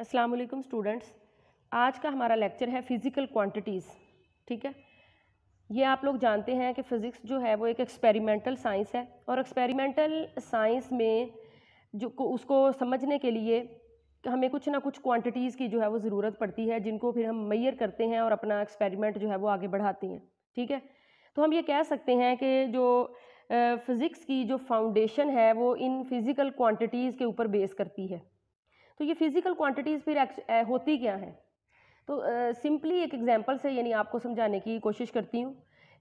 अस्सलाम वालेकुम स्टूडेंट्स। आज का हमारा लेक्चर है फ़िज़िकल क्वांटिटीज़। ठीक है, ये आप लोग जानते हैं कि फ़िज़िक्स जो है वो एक एक्सपेरिमेंटल साइंस है और एक्सपेरिमेंटल साइंस में उसको समझने के लिए हमें कुछ ना कुछ क्वांटिटीज़ की जो है वो ज़रूरत पड़ती है, जिनको फिर हम मेजर करते हैं और अपना एक्सपेरिमेंट जो है वो आगे बढ़ाते हैं। ठीक है, तो हम ये कह सकते हैं कि जो फ़िज़िक्स की जो फाउंडेशन है वो इन फ़िज़िकल क्वांटिटीज़ के ऊपर बेस करती है। तो ये फिजिकल क्वांटिटीज़ फिर होती क्या हैं? तो सिंपली एक एग्जांपल से यानी आपको समझाने की कोशिश करती हूँ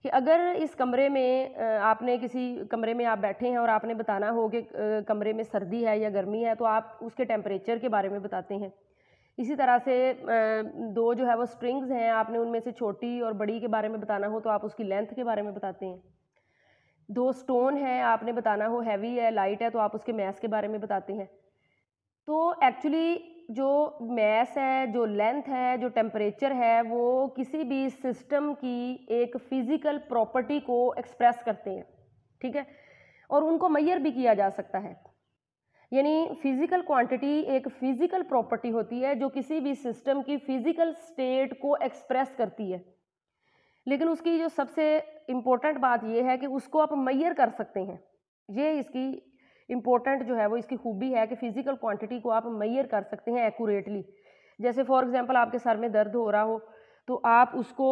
कि अगर इस कमरे में आपने किसी कमरे में आप बैठे हैं और आपने बताना हो कि कमरे में सर्दी है या गर्मी है, तो आप उसके टेम्परेचर के बारे में बताते हैं। इसी तरह से दो जो है वो स्ट्रिंग्स हैं, आपने उनमें से छोटी और बड़ी के बारे में बताना हो तो आप उसकी लेंथ के बारे में बताते हैं। दो स्टोन है, आपने बताना हो हैवी है लाइट है, तो आप उसके मैस के बारे में बताते हैं। तो एक्चुअली जो मैस है, जो लेंथ है, जो टेम्परेचर है, वो किसी भी सिस्टम की एक फिजिकल प्रॉपर्टी को एक्सप्रेस करते हैं। ठीक है, और उनको मेजर भी किया जा सकता है। यानी फिजिकल क्वांटिटी एक फिजिकल प्रॉपर्टी होती है जो किसी भी सिस्टम की फिजिकल स्टेट को एक्सप्रेस करती है, लेकिन उसकी जो सबसे इम्पोर्टेंट बात यह है कि उसको आप मेजर कर सकते हैं। ये इसकी इम्पोर्टेंट जो है वो इसकी खूबी है कि फिजिकल क्वांटिटी को आप मेजर कर सकते हैं एक्यूरेटली। जैसे फॉर एग्जांपल आपके सर में दर्द हो रहा हो तो आप उसको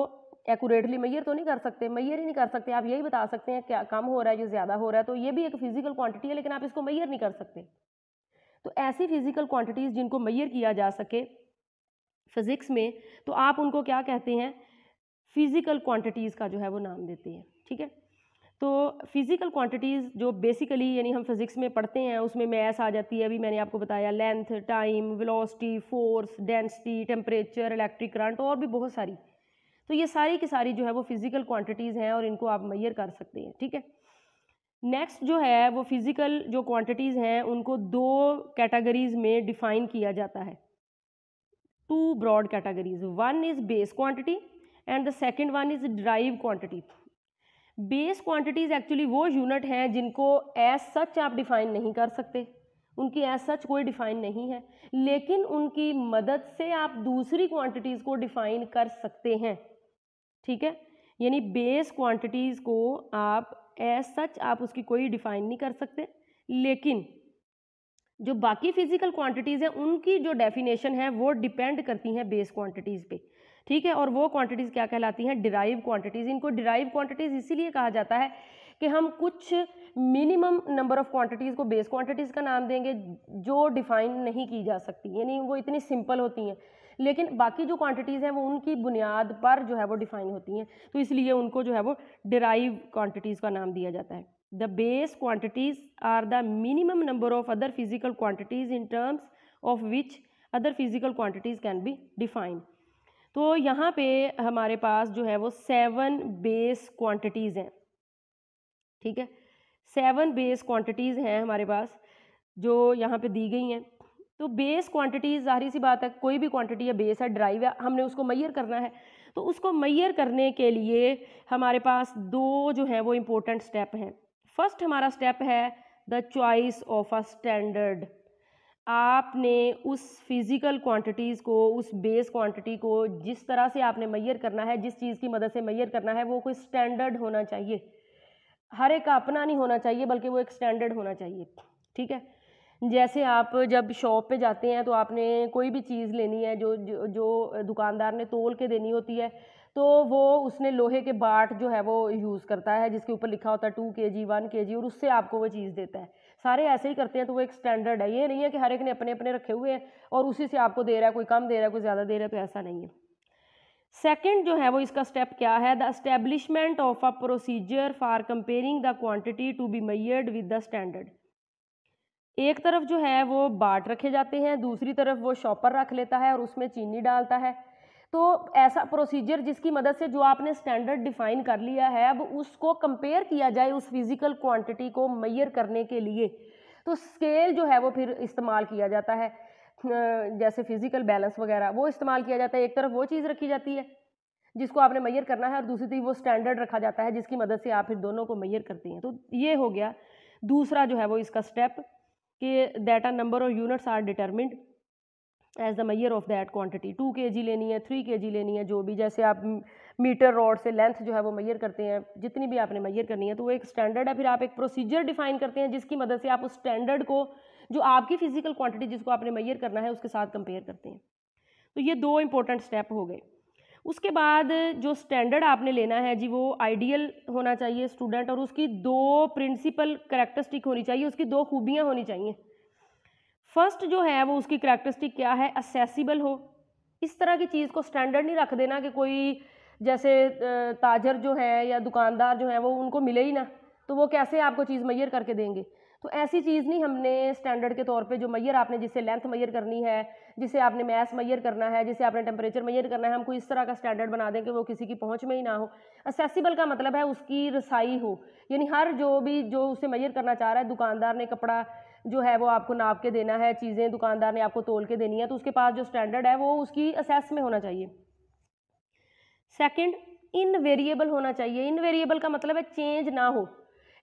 एक्यूरेटली मेजर तो नहीं कर सकते, मेजर ही नहीं कर सकते। आप यही बता सकते हैं क्या कम हो रहा है या ज़्यादा हो रहा है, तो ये भी एक फिजिकल क्वांटिटी है, लेकिन आप इसको मेजर नहीं कर सकते। तो ऐसी फिजिकल क्वांटिटीज़ जिनको मेजर किया जा सके फिज़िक्स में, तो आप उनको क्या कहते हैं, फिजिकल क्वांटिटीज़ का जो है वो नाम देते हैं। ठीक है, तो फिजिकल क्वांटिटीज़ जो बेसिकली यानी हम फिज़िक्स में पढ़ते हैं उसमें मैस आ जाती है। अभी मैंने आपको बताया length, time, velocity, force, density, temperature, electric current और भी बहुत सारी। तो ये सारी की सारी जो है वो फिजिकल क्वांटिटीज़ हैं और इनको आप मेजर कर सकते हैं। ठीक है, नेक्स्ट जो है वो फिजिकल जो क्वांटिटीज़ हैं उनको दो कैटेगरीज में डिफाइन किया जाता है। Two broad categories, one is base quantity and the second one is derived quantity. Base quantities actually वो यूनिट हैं जिनको एज सच आप डिफाइन नहीं कर सकते, उनकी एज सच कोई डिफाइन नहीं है, लेकिन उनकी मदद से आप दूसरी क्वांटिटीज़ को डिफाइन कर सकते हैं। ठीक है, यानी बेस क्वांटिटीज़ को आप एज सच आप उसकी कोई डिफाइन नहीं कर सकते, लेकिन जो बाकी फिजिकल क्वांटिटीज़ हैं उनकी जो डेफिनेशन है वो डिपेंड करती हैं बेस क्वांटिटीज़ पे। ठीक है, और वो क्वांटिटीज़ क्या कहलाती हैं, डिराइव क्वांटिटीज़। इनको डिराइव क्वांटिटीज़ इसीलिए कहा जाता है कि हम कुछ मिनिमम नंबर ऑफ क्वांटिटीज़ को बेस क्वांटिटीज़ का नाम देंगे जो डिफाइन नहीं की जा सकती, यानी वो इतनी सिंपल होती हैं, लेकिन बाकी जो क्वांटिटीज़ हैं वो उनकी बुनियाद पर जो है वो डिफाइन होती हैं, तो इसलिए उनको जो है वो डिराइव क्वांटिटीज़ का नाम दिया जाता है। The base quantities are the minimum number of other physical quantities in terms of which other physical quantities can be defined. तो यहाँ पे हमारे पास जो है वो 7 बेस क्वांटिटीज़ हैं। ठीक है, 7 बेस क्वांटिटीज़ हैं हमारे पास जो यहाँ पे दी गई हैं। तो बेस क्वांटिटीज़ ज़ाहिर सी बात है, कोई भी क्वांटिटी है बेस है ड्राइव है, हमने उसको मेजर करना है। तो उसको मेजर करने के लिए हमारे पास दो जो है वो इम्पोर्टेंट स्टेप हैं। फर्स्ट हमारा स्टेप है the choice of a standard. आपने उस फिजिकल क्वांटिटीज़ को, उस बेस क्वांटिटी को जिस तरह से आपने मेजर करना है, जिस चीज़ की मदद से मेजर करना है, वो कोई स्टैंडर्ड होना चाहिए। हर एक का अपना नहीं होना चाहिए, बल्कि वो एक स्टैंडर्ड होना चाहिए। ठीक है, जैसे आप जब शॉप पे जाते हैं तो आपने कोई भी चीज़ लेनी है जो दुकानदार ने तोल के देनी होती है, तो वो उसने लोहे के बाट जो है वो यूज़ करता है जिसके ऊपर लिखा होता है 2 kg 1 kg, और उससे आपको वो चीज़ देता है। सारे ऐसे ही करते हैं, तो वो एक स्टैंडर्ड है। ये नहीं है कि हर एक ने अपने अपने रखे हुए हैं और उसी से आपको दे रहा है, कोई कम दे रहा है कोई ज़्यादा दे रहा है, तो ऐसा नहीं है। सेकंड जो है वो इसका स्टेप क्या है, the establishment of a procedure for comparing the quantity to be measured with the standard. एक तरफ जो है वो बाट रखे जाते हैं, दूसरी तरफ वो शॉपर रख लेता है और उसमें चीनी डालता है। तो ऐसा प्रोसीजर जिसकी मदद से जो आपने स्टैंडर्ड डिफाइन कर लिया है, अब उसको कंपेयर किया जाए उस फिजिकल क्वांटिटी को मेजर करने के लिए, तो स्केल जो है वो फिर इस्तेमाल किया जाता है। जैसे फिजिकल बैलेंस वगैरह वो इस्तेमाल किया जाता है। एक तरफ वो चीज़ रखी जाती है जिसको आपने मेजर करना है और दूसरी तरफ वो स्टैंडर्ड रखा जाता है जिसकी मदद से आप फिर दोनों को मेजर करते हैं। तो ये हो गया दूसरा जो है वो इसका स्टेप कि that a number of units are determined as the major of that quantity. 2 kg लेनी है, 3 kg लेनी है, जो भी, जैसे आप मीटर रॉड से लेंथ जो है वो मैयर करते हैं, जितनी भी आपने मैयर करनी है, तो वो एक स्टैंडर्ड है। फिर आप एक प्रोसीजर डिफाइन करते हैं जिसकी मदद से आप उस स्टैंडर्ड को, जो आपकी फिजिकल क्वांटिटी जिसको आपने मैयर करना है, उसके साथ कंपेयर करते हैं। तो ये 2 इंपॉर्टेंट स्टेप हो गए। उसके बाद जो स्टैंडर्ड आपने लेना है जी, वो आइडियल होना चाहिए स्टूडेंट, और उसकी 2 प्रिंसिपल करैक्टरिस्टिक होनी चाहिए, उसकी 2 खूबियाँ होनी चाहिए। फर्स्ट जो है वो उसकी करैक्टरिस्टिक क्या है, असेसिबल हो। इस तरह की चीज़ को स्टैंडर्ड नहीं रख देना कि कोई जैसे ताजर जो है या दुकानदार जो है वो उनको मिले ही ना, तो वो कैसे आपको चीज़ मैयर करके देंगे। तो ऐसी चीज़ नहीं हमने स्टैंडर्ड के तौर पे, जो मैयर आपने जिससे लेंथ मैयर करनी है, जिसे आपने मैस मैयर करना है, जिसे आपने टेम्परेचर मैयर करना है, हम कोई इस तरह का स्टैंडर्ड बना दें कि वो किसी की पहुंच में ही ना हो। असेसिबल का मतलब है उसकी रसाई हो, यानी हर जो भी जो उसे मैयर करना चाह रहा है, दुकानदार ने कपड़ा जो है वो आपको नाप के देना है, चीज़ें दुकानदार ने आपको तोल के देनी है, तो उसके पास जो स्टैंडर्ड है वो उसकी असेस में होना चाहिए। सेकंड, इनवेरिएबल होना चाहिए। इनवेरिएबल का मतलब है चेंज ना हो।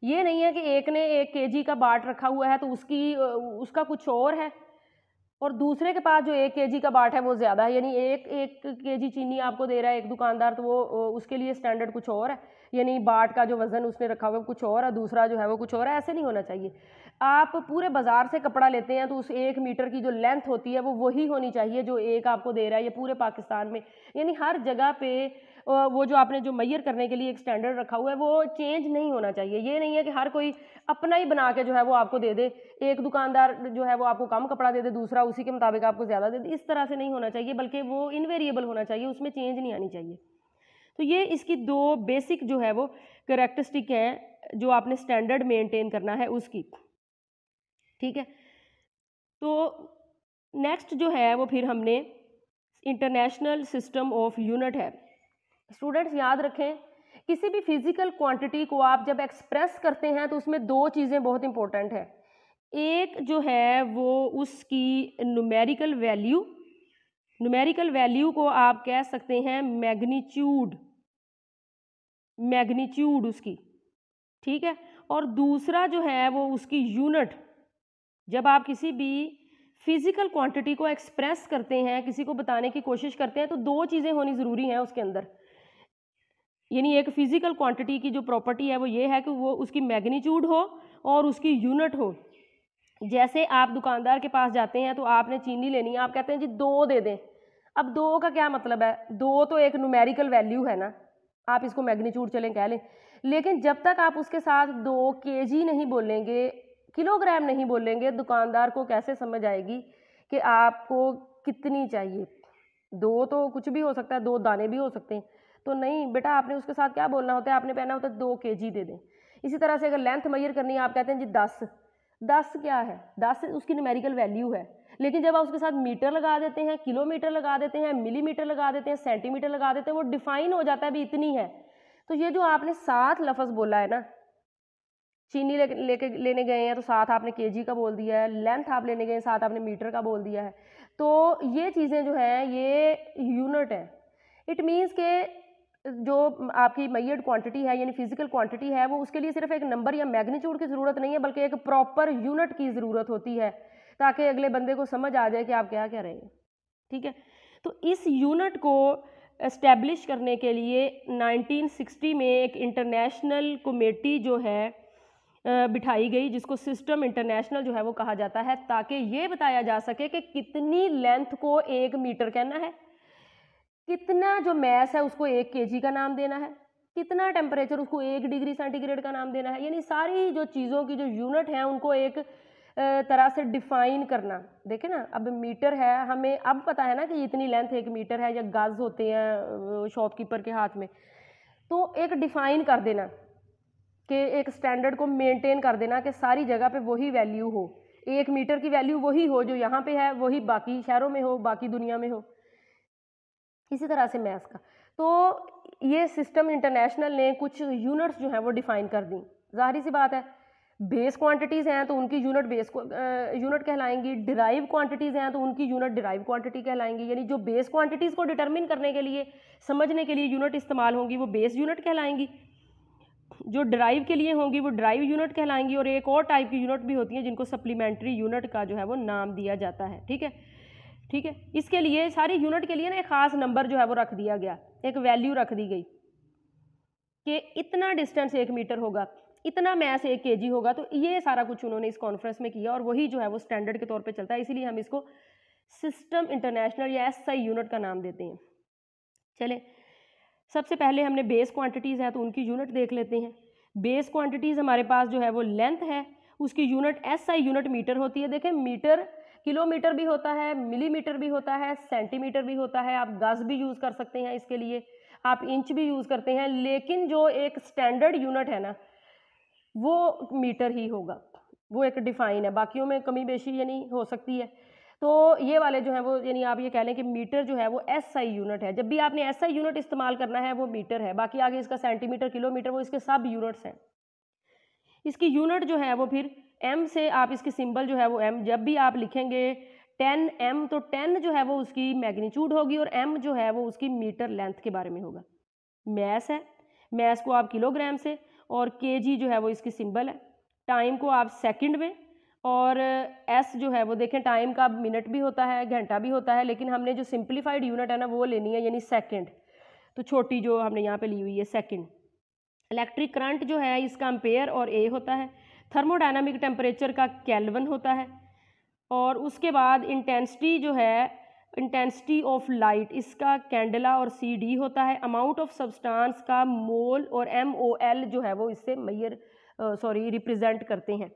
ये नहीं है कि एक ने 1 kg का बाट रखा हुआ है तो उसका कुछ और है, और दूसरे के पास जो 1 kg का बाट है वो ज़्यादा है, यानी एक kg चीनी आपको दे रहा है एक दुकानदार, तो वो उसके लिए स्टैंडर्ड कुछ और है, यानी बाट का जो वज़न उसने रखा हुआ है कुछ और है, दूसरा जो है वो कुछ और है। ऐसे नहीं होना चाहिए। आप पूरे बाज़ार से कपड़ा लेते हैं तो उस 1 मीटर की जो लेंथ होती है वो वही होनी चाहिए जो एक आपको दे रहा है, ये पूरे पाकिस्तान में, यानी हर जगह पे वो जो आपने जो मैयर करने के लिए एक स्टैंडर्ड रखा हुआ है वो चेंज नहीं होना चाहिए। ये नहीं है कि हर कोई अपना ही बना के जो है वो आपको दे दे, एक दुकानदार जो है वो आपको कम कपड़ा दे दे, दूसरा उसी के मुताबिक आपको ज़्यादा दे दे। इस तरह से नहीं होना चाहिए, बल्कि वो इनवेरिएबल होना चाहिए, उसमें चेंज नहीं आनी चाहिए। तो ये इसकी 2 बेसिक जो है वो करैक्टरिस्टिक हैं जो आपने स्टैंडर्ड मेंटेन करना है उसकी, ठीक है। तो नेक्स्ट जो है वो फिर हमने इंटरनेशनल सिस्टम ऑफ यूनिट है। स्टूडेंट्स याद रखें, किसी भी फिजिकल क्वांटिटी को आप जब एक्सप्रेस करते हैं तो उसमें 2 चीज़ें बहुत इंपॉर्टेंट है। एक जो है वो उसकी न्यूमेरिकल वैल्यू को आप कह सकते हैं मैग्नीट्यूड उसकी, ठीक है। और दूसरा जो है वो उसकी यूनिट। जब आप किसी भी फिजिकल क्वांटिटी को एक्सप्रेस करते हैं, किसी को बताने की कोशिश करते हैं, तो 2 चीज़ें होनी ज़रूरी हैं उसके अंदर। यानी एक फिजिकल क्वांटिटी की जो प्रॉपर्टी है वो ये है कि वो उसकी मैग्नीट्यूड हो और उसकी यूनिट हो। जैसे आप दुकानदार के पास जाते हैं तो आपने चीनी लेनी है, आप कहते हैं जी 2 दे दें। अब 2 का क्या मतलब है, 2 तो एक न्यूमेरिकल वैल्यू है ना, आप इसको मैग्नीट्यूड चलें कह लें, लेकिन जब तक आप उसके साथ 2 kg नहीं बोलेंगे, किलोग्राम नहीं बोलेंगे, दुकानदार को कैसे समझ आएगी कि आपको कितनी चाहिए। 2 तो कुछ भी हो सकता है, 2 दाने भी हो सकते हैं। तो नहीं बेटा, आपने उसके साथ क्या बोलना होता है, आपने कहना होता है 2 kg दे दें। इसी तरह से अगर लेंथ मैयर करनी है, आप कहते हैं जी 10 क्या है, 10 उसकी न्यूमेरिकल वैल्यू है, लेकिन जब आप उसके साथ मीटर लगा देते हैं, किलोमीटर लगा देते हैं, मिलीमीटर लगा देते हैं, सेंटीमीटर लगा देते हैं, वो डिफाइन हो जाता है भी इतनी है। तो ये जो आपने 7 लफ्ज़ बोला है ना, चीनी लेने गए हैं तो 7 आपने kg का बोल दिया है, लेंथ आप लेने गए 7 आपने मीटर का बोल दिया है, तो ये चीज़ें जो हैं ये यूनिट है। इट मीन्स के जो आपकी मैयर्ड क्वांटिटी है यानी फिजिकल क्वांटिटी है, वो उसके लिए सिर्फ एक नंबर या मैग्नीट्यूड की ज़रूरत नहीं है, बल्कि एक प्रॉपर यूनिट की ज़रूरत होती है, ताकि अगले बंदे को समझ आ जाए कि आप क्या कह रहे हैं, ठीक है। तो इस यूनिट को एस्टेब्लिश करने के लिए 1960 में एक इंटरनेशनल कमेटी जो है बिठाई गई, जिसको सिस्टम इंटरनेशनल जो है वो कहा जाता है, ताकि ये बताया जा सके कि कितनी लेंथ को 1 मीटर कहना है, कितना जो मैस है उसको 1 kg का नाम देना है, कितना टेम्परेचर उसको 1 डिग्री सेंटीग्रेड का नाम देना है। यानी सारी जो चीज़ों की जो यूनिट है उनको एक तरह से डिफाइन करना। देखें ना, अब मीटर है, हमें अब पता है ना कि इतनी लेंथ 1 मीटर है, या गज होते हैं शॉपकीपर के हाथ में, तो एक डिफाइन कर देना कि एक स्टैंडर्ड को मेंटेन कर देना कि सारी जगह पे वही वैल्यू हो, 1 मीटर की वैल्यू वही हो, जो यहाँ पे है वही बाकी शहरों में हो, बाकी दुनिया में हो। इसी तरह से मैथ्स का, तो ये सिस्टम इंटरनेशनल ने कुछ यूनिट्स जो हैं वो डिफाइन कर दी। जाहिर सी बात है, बेस क्वांटिटीज़ हैं तो उनकी यूनिट यूनिट कहलाएंगी, डिराइव क्वांटिटीज़ हैं तो उनकी यूनिट डिराइव क्वांटिटी कहलाएंगी। यानी जो बेस क्वांटिटीज़ को डिटरमिन करने के लिए, समझने के लिए यूनिट इस्तेमाल होंगी वो बेस यूनिट कहलाएंगी, जो ड्राइव के लिए होंगी वो ड्राइव यूनिट कहलाएंगी, और एक और टाइप की यूनिट भी होती है जिनको सप्लीमेंट्री यूनिट का जो है वो नाम दिया जाता है, ठीक है। ठीक है। इसके लिए सारी यूनिट के लिए ना एक ख़ास नंबर जो है वो रख दिया गया, एक वैल्यू रख दी गई कि इतना डिस्टेंस 1 मीटर होगा, इतना मैस 1 kg होगा। तो ये सारा कुछ उन्होंने इस कॉन्फ्रेंस में किया और वही जो है वो स्टैंडर्ड के तौर पे चलता है, इसीलिए हम इसको सिस्टम इंटरनेशनल या SI यूनिट का नाम देते हैं। चले, सबसे पहले हमने बेस क्वांटिटीज़ है तो उनकी यूनिट देख लेते हैं। बेस क्वांटिटीज़ हमारे पास जो है वो लेंथ है, उसकी यूनिट SI यूनिट मीटर होती है। देखें, मीटर किलोमीटर भी होता है, मिलीमीटर भी होता है, सेंटीमीटर भी होता है, आप गज भी यूज़ कर सकते हैं इसके लिए, आप इंच भी यूज़ करते हैं, लेकिन जो एक स्टैंडर्ड यूनिट है ना वो मीटर ही होगा, वो एक डिफाइन है, बाकियों में कमी बेशी यानी हो सकती है। तो ये वाले जो है वो यानी आप ये कह लें कि मीटर जो है वो SI यूनिट है। जब भी आपने SI यूनिट इस्तेमाल करना है वो मीटर है, बाकी आगे इसका सेंटीमीटर, किलोमीटर, वो इसके सब यूनिट्स हैं। इसकी यूनिट जो है वो फिर M से, आप इसकी सिंबल जो है वो M, जब भी आप लिखेंगे 10M तो 10 जो है वो उसकी मैग्नीट्यूड होगी और M जो है वो उसकी मीटर लेंथ के बारे में होगा। मैस है, मैस को आप किलोग्राम से, और kg जो है वो इसकी सिंबल है। टाइम को आप सेकंड में, और S जो है वो देखें टाइम का मिनट भी होता है, घंटा भी होता है, लेकिन हमने जो सिंप्लीफाइड यूनिट है ना वो लेनी है यानी सेकंड, तो छोटी जो हमने यहाँ पे ली हुई है सेकंड। इलेक्ट्रिक करंट जो है इसका एम्पेयर और A होता है। थर्मोडायनामिक टेम्परेचर का केल्विन होता है। और उसके बाद इंटेंसिटी जो है, इंटेंसिटी ऑफ लाइट, इसका कैंडला और CD होता है। अमाउंट ऑफ सब्सटेंस का मोल और MOL जो है वो इससे रिप्रेजेंट करते हैं।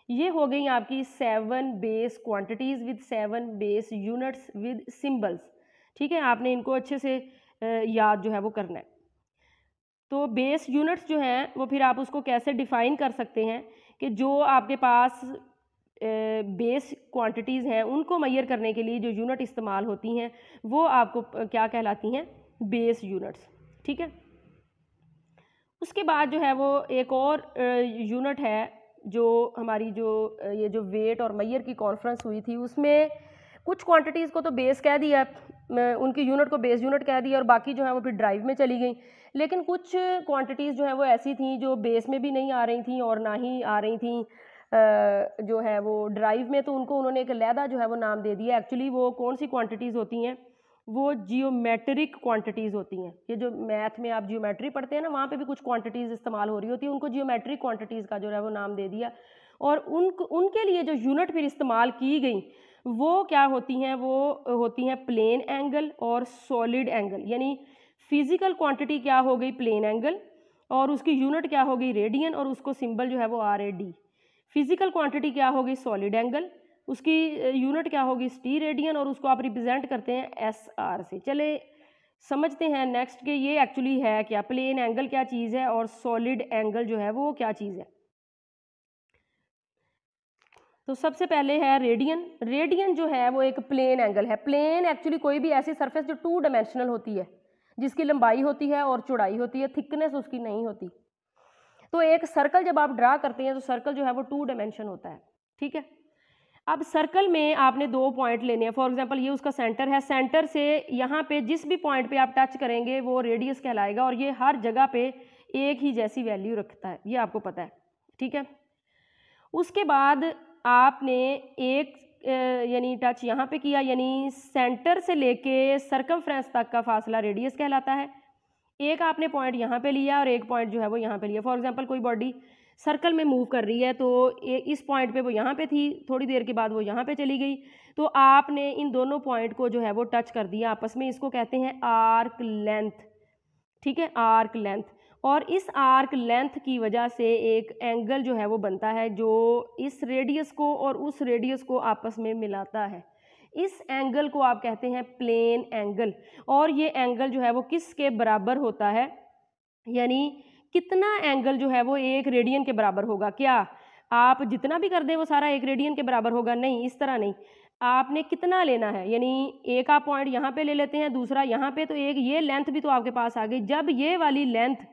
ये हो गई आपकी 7 base quantities with 7 base units with symbols. ठीक है, आपने इनको अच्छे से याद जो है वो करना है। तो बेस यूनिट्स जो हैं वो फिर आप उसको कैसे डिफ़ाइन कर सकते हैं कि जो आपके पास बेस क्वांटिटीज़ हैं उनको मेजर करने के लिए जो यूनिट इस्तेमाल होती हैं वो आपको क्या कहलाती हैं, बेस यूनिट्स। ठीक है, उसके बाद जो है वो एक और यूनिट है जो हमारी ये जो वेट और मेजर की कॉन्फ्रेंस हुई थी उसमें कुछ क्वांटिटीज़ को तो बेस कह दिया, उनकी यूनिट को बेस यूनिट कह दिया और बाकी जो है वो फिर ड्राइव में चली गई। लेकिन कुछ क्वांटिटीज़ जो है वो ऐसी थी जो बेस में भी नहीं आ रही थी और ना ही आ रही थी जो है वो ड्राइव में, तो उनको उन्होंने एक अलहदा जो है वो नाम दे दिया। एक्चुअली वो कौन सी क्वांटिटीज़ होती हैं, वो जियोमेट्रिक क्वांटिटीज़ होती हैं। ये जो मैथ में आप जियोमेट्री पढ़ते हैं ना, वहाँ पे भी कुछ क्वांटिटीज़ इस्तेमाल हो रही होती है, उनको जियोमेट्रिक क्वांटिटीज़ का जो है वो नाम दे दिया। और उनके लिए जो यूनिट फिर इस्तेमाल की गई वो क्या होती हैं, वो होती हैं प्लेन एंगल और सॉलिड एंगल। यानी फिजिकल क्वांटिटी क्या हो गई, प्लेन एंगल, और उसकी यूनिट क्या हो गई, रेडियन, और उसको सिंबल जो है वो RAD। फिजिकल क्वांटिटी क्या होगी, सॉलिड एंगल, उसकी यूनिट क्या होगी, ST रेडियन, और उसको आप रिप्रेजेंट करते हैं SR से। चले समझते हैं नेक्स्ट कि ये एक्चुअली है क्या, प्लेन एंगल क्या चीज़ है और सॉलिड एंगल जो है वो क्या चीज़ है। तो सबसे पहले है रेडियन। रेडियन जो है वो एक प्लेन एंगल है। प्लेन एक्चुअली कोई भी ऐसी सरफेस जो 2 डायमेंशनल होती है, जिसकी लंबाई होती है और चौड़ाई होती है, थिकनेस उसकी नहीं होती। तो एक सर्कल जब आप ड्रा करते हैं तो सर्कल जो है वो 2 डायमेंशन होता है। ठीक है, अब सर्कल में आपने 2 पॉइंट लेने हैं। फॉर एग्जांपल ये उसका सेंटर है, सेंटर से यहाँ पे जिस भी पॉइंट पे आप टच करेंगे वो रेडियस कहलाएगा, और ये हर जगह पे एक ही जैसी वैल्यू रखता है, ये आपको पता है। ठीक है, उसके बाद आपने एक यानी टच यहाँ पे किया, यानी सेंटर से लेके सर्कमफ्रेंस तक का फासला रेडियस कहलाता है। एक आपने पॉइंट यहाँ पे लिया और एक पॉइंट जो है वो यहाँ पे लिया। फॉर एग्जांपल कोई बॉडी सर्कल में मूव कर रही है तो इस पॉइंट पे वो यहाँ पे थी, थोड़ी देर के बाद वो यहाँ पे चली गई, तो आपने इन दोनों पॉइंट को जो है वो टच कर दिया आपस में, इसको कहते हैं आर्क लेंथ। ठीक है, आर्क लेंथ। और इस आर्क लेंथ की वजह से एक एंगल जो है वो बनता है जो इस रेडियस को और उस रेडियस को आपस में मिलाता है। इस एंगल को आप कहते हैं प्लेन एंगल। और ये एंगल जो है वो किसके बराबर होता है, यानी कितना एंगल जो है वो 1 रेडियन के बराबर होगा। क्या आप जितना भी कर दें वो सारा 1 रेडियन के बराबर होगा? नहीं, इस तरह नहीं। आपने कितना लेना है, यानी एक आप पॉइंट यहाँ पे ले लेते हैं, दूसरा यहाँ पे, तो एक ये लेंथ भी तो आपके पास आ गई। जब ये वाली लेंथ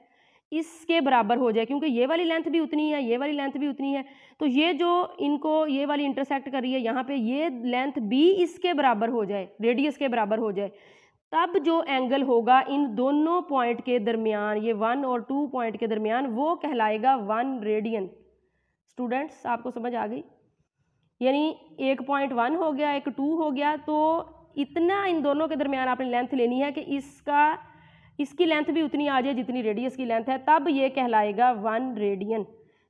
इसके बराबर हो जाए, क्योंकि ये वाली लेंथ भी उतनी है, ये वाली लेंथ भी उतनी है, तो ये जो इनको ये वाली इंटरसेक्ट कर रही है यहाँ पे, ये लेंथ भी इसके बराबर हो जाए, रेडियस के बराबर हो जाए, तब जो एंगल होगा इन दोनों पॉइंट के दरमियान, ये 1 और 2 पॉइंट के दरमियान, वो कहलाएगा 1 रेडियन। स्टूडेंट्स आपको समझ आ गई? यानी एक पॉइंट 1 हो गया, एक 2 हो गया, तो इतना इन दोनों के दरमियान आपने लेंथ लेनी है कि इसकी लेंथ भी उतनी आ जाए जितनी रेडियस की लेंथ है, तब ये कहलाएगा 1 रेडियन।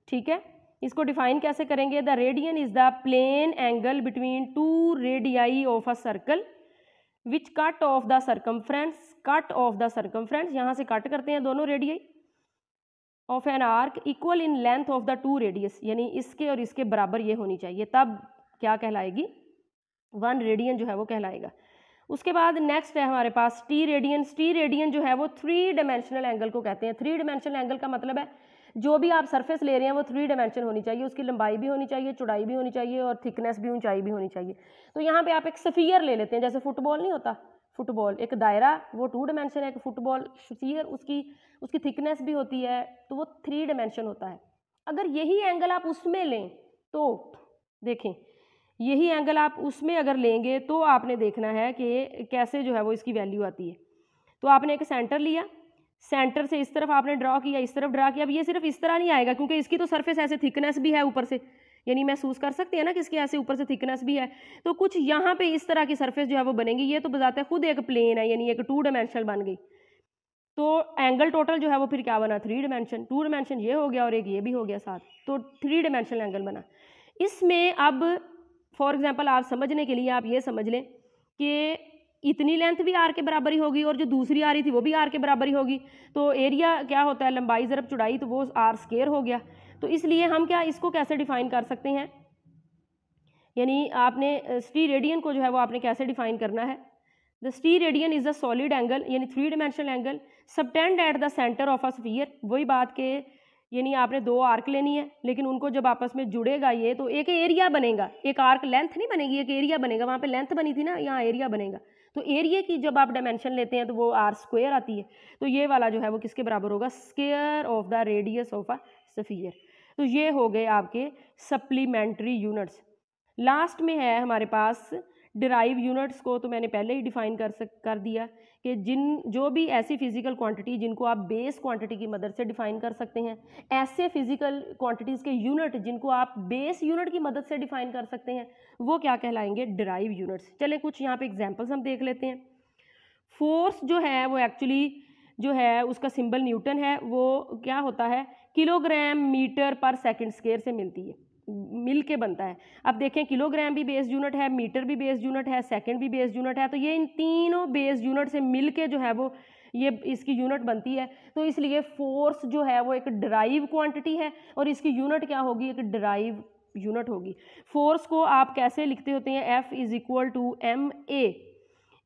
ठीक है, इसको डिफाइन कैसे करेंगे? The radian is the plane angle between 2 radii of a circle which cut off the circumference, cut off the circumference, यहाँ से कट करते हैं दोनों radii of an arc equal in length of the 2 radius, यानी इसके और इसके बराबर ये होनी चाहिए, तब क्या कहलाएगी? 1 रेडियन जो है वो कहलाएगा। उसके बाद नेक्स्ट है हमारे पास टी रेडियन। टी रेडियन जो है वो 3 डायमेंशनल एंगल को कहते हैं। 3 डायमेंशनल एंगल का मतलब है जो भी आप सरफेस ले रहे हैं वो 3 डायमेंशन होनी चाहिए, उसकी लंबाई भी होनी चाहिए, चौड़ाई भी होनी चाहिए और थिकनेस भी, ऊंचाई भी होनी चाहिए। तो यहाँ पे आप एक स्फीयर ले लेते हैं, जैसे फुटबॉल नहीं होता, फुटबॉल एक दायरा वो 2 डायमेंशन है, एक फुटबॉल स्फीयर उसकी थिकनेस भी होती है, तो वो 3 डायमेंशन होता है। अगर यही एंगल आप उसमें लें तो देखें, यही एंगल आप उसमें अगर लेंगे तो आपने देखना है कि कैसे जो है वो इसकी वैल्यू आती है। तो आपने एक सेंटर लिया, सेंटर से इस तरफ आपने ड्रॉ किया, इस तरफ ड्रा किया। अब ये सिर्फ इस तरह नहीं आएगा क्योंकि इसकी तो सरफेस ऐसे थिकनेस भी है ऊपर से, यानी महसूस कर सकते हैं ना कि इसके ऐसे ऊपर से थिकनेस भी है, तो कुछ यहाँ पे इस तरह की सरफेस जो है वो बनेगी। ये तो बजाते खुद एक प्लेन है, यानी एक 2 डायमेंशनल बन गई। तो एंगल टोटल जो है वो फिर क्या बना? 3 डायमेंशन। 2 डायमेंशन ये हो गया और एक ये भी हो गया साथ, तो 3 डायमेंशनल एंगल बना। इसमें अब फॉर एग्जांपल आप समझने के लिए आप ये समझ लें कि इतनी लेंथ भी आर के बराबर ही होगी और जो दूसरी आ रही थी वो भी आर के बराबर ही होगी। तो एरिया क्या होता है? लंबाई ज़रब चौड़ाई, तो वो आर स्क्वायर हो गया। तो इसलिए हम क्या इसको कैसे डिफाइन कर सकते हैं? यानी आपने स्टी रेडियन को जो है वो आपने कैसे डिफाइन करना है? द स्टी radian is a solid angle, यानी 3 dimensional angle subtend at the centre of a sphere. वही बात के यानी आपने 2 आर्क लेनी है, लेकिन उनको जब आपस में जुड़ेगा ये तो एक एरिया बनेगा, एक आर्क लेंथ नहीं बनेगी, एक एरिया बनेगा। वहाँ पे लेंथ बनी थी ना, यहाँ एरिया बनेगा। तो एरिया की जब आप डायमेंशन लेते हैं तो वो आर स्क्वायर आती है। तो ये वाला जो है वो किसके बराबर होगा? Square of the radius of a sphere. तो ये हो गए आपके सप्लीमेंट्री यूनिट्स। लास्ट में है हमारे पास डिराइव यूनिट्स को तो मैंने पहले ही डिफाइन कर दिया कि जो भी ऐसी फिजिकल क्वांटिटी जिनको आप बेस क्वांटिटी की मदद से डिफाइन कर सकते हैं, ऐसे फिजिकल क्वांटिटीज़ के यूनिट जिनको आप बेस यूनिट की मदद से डिफाइन कर सकते हैं, वो क्या कहलाएंगे? Derive units. चलें कुछ यहाँ पे एग्जांपल्स हम देख लेते हैं। फोर्स जो है वो एक्चुअली जो है उसका सिंबल न्यूटन है, वो क्या होता है? किलोग्राम मीटर पर सेकेंड स्क्वायर से मिल के बनता है। अब देखें, किलोग्राम भी बेस यूनिट है, मीटर भी बेस यूनिट है, सेकंड भी बेस यूनिट है, तो ये इन तीनों बेस यूनिट से मिल के जो है वो ये इसकी यूनिट बनती है। तो इसलिए फोर्स जो है वो एक डिराइव क्वांटिटी है और इसकी यूनिट क्या होगी? एक डिराइव यूनिट होगी। फोर्स को आप कैसे लिखते होते हैं? F is equal to M A.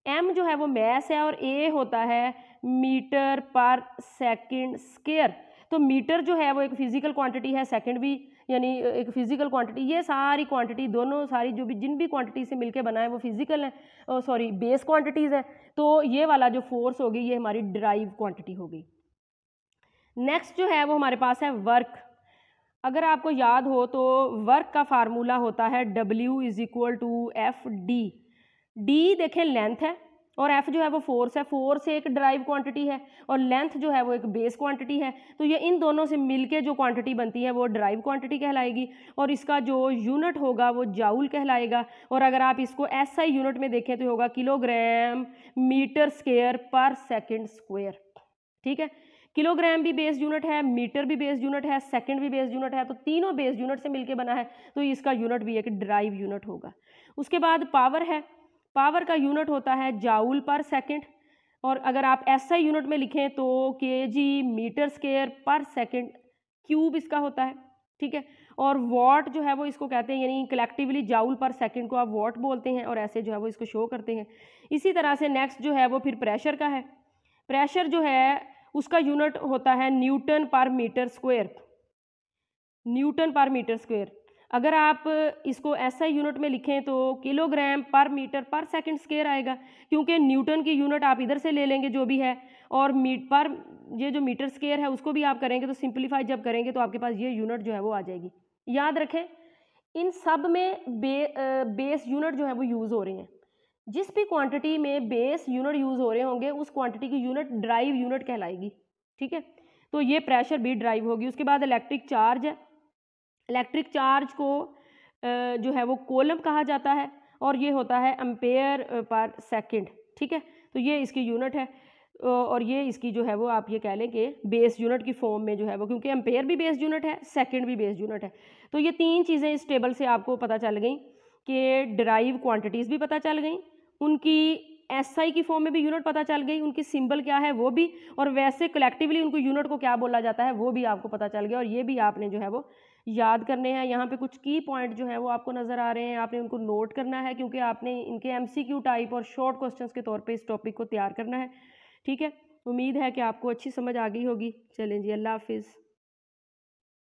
M जो है वो मैस है और ए होता है मीटर पर सेकेंड स्क्वायर। तो मीटर जो है वो एक फिजिकल क्वांटिटी है, सेकंड भी यानी एक फिजिकल क्वांटिटी। ये सारी क्वांटिटी दोनों सारी जो भी जिन भी क्वांटिटी से मिलके बना है वो फिजिकल है, सॉरी बेस क्वांटिटीज़ है। तो ये वाला जो फोर्स होगी ये हमारी डिराइव क्वांटिटी होगी। नेक्स्ट जो है वो हमारे पास है वर्क। अगर आपको याद हो तो वर्क का फार्मूला होता है W is equal to F D. D देखें लेंथ है और एफ जो है वो फोर्स है। फोर्स एक ड्राइव क्वांटिटी है और लेंथ जो है वो एक बेस क्वांटिटी है। तो ये इन दोनों से मिलके जो क्वांटिटी बनती है वो ड्राइव क्वांटिटी कहलाएगी और इसका जो यूनिट होगा वो जाउल कहलाएगा। और अगर आप इसको एसआई यूनिट में देखें तो होगा किलोग्राम मीटर स्क्वायर पर सेकेंड स्क्वायर। ठीक है, किलोग्राम भी बेस यूनिट है, मीटर भी बेस यूनिट है, सेकंड भी बेस यूनिट है, तो तीनों बेस यूनिट से मिलके बना है, तो इसका यूनिट भी एक ड्राइव यूनिट होगा। उसके बाद पावर है। पावर का यूनिट होता है जाउल पर सेकंड और अगर आप एसआई यूनिट में लिखें तो केजी मीटर स्क्वायर पर सेकंड क्यूब इसका होता है। ठीक है, और वॉट जो है वो इसको कहते हैं, यानी कलेक्टिवली जाउल पर सेकंड को आप वॉट बोलते हैं और ऐसे जो है वो इसको शो करते हैं। इसी तरह से नेक्स्ट जो है वो फिर प्रेशर का है। प्रेशर जो है उसका यूनिट होता है न्यूटन पर मीटर स्क्वायर। न्यूटन पर मीटर स्क्वायर अगर आप इसको एसआई यूनिट में लिखें तो किलोग्राम पर मीटर पर सेकंड स्क्वायर आएगा, क्योंकि न्यूटन की यूनिट आप इधर से ले लेंगे जो भी है और पर ये जो मीटर स्क्वायर है उसको भी आप करेंगे तो सिंप्लीफाई जब करेंगे तो आपके पास ये यूनिट जो है वो आ जाएगी। याद रखें इन सब में बेस यूनिट जो है वो यूज़ हो रहे हैं। जिस भी क्वांटिटी में बेस यूनिट यूज़ हो रहे होंगे उस क्वांटिटी की यूनिट ड्राइव यूनिट कहलाएगी। ठीक है, तो ये प्रेशर भी ड्राइव होगी। उसके बाद इलेक्ट्रिक चार्ज है। इलेक्ट्रिक चार्ज को जो है वो कोलम कहा जाता है और ये होता है एम्पेयर पर सेकंड, ठीक है। तो ये इसकी यूनिट है और ये इसकी जो है वो आप ये कह लें कि बेस यूनिट की फॉर्म में जो है वो, क्योंकि एम्पेयर भी बेस यूनिट है, सेकंड भी बेस यूनिट है। तो ये तीन चीज़ें इस टेबल से आपको पता चल गई कि डिराइव क्वांटिटीज़ भी पता चल गई, उनकी एसआई की फॉर्म में भी यूनिट पता चल गई, उनकी सिंबल क्या है वो भी, और वैसे कलेक्टिवली उनको यूनिट को क्या बोला जाता है वो भी आपको पता चल गया। और ये भी आपने जो है वो याद करने हैं। यहाँ पे कुछ की पॉइंट जो है वो आपको नज़र आ रहे हैं, आपने उनको नोट करना है, क्योंकि आपने इनके एमसीक्यू टाइप और शॉर्ट क्वेश्चंस के तौर पे इस टॉपिक को तैयार करना है, ठीक है। उम्मीद है कि आपको अच्छी समझ आ गई होगी। चलें जी, अल्लाह हाफिज़।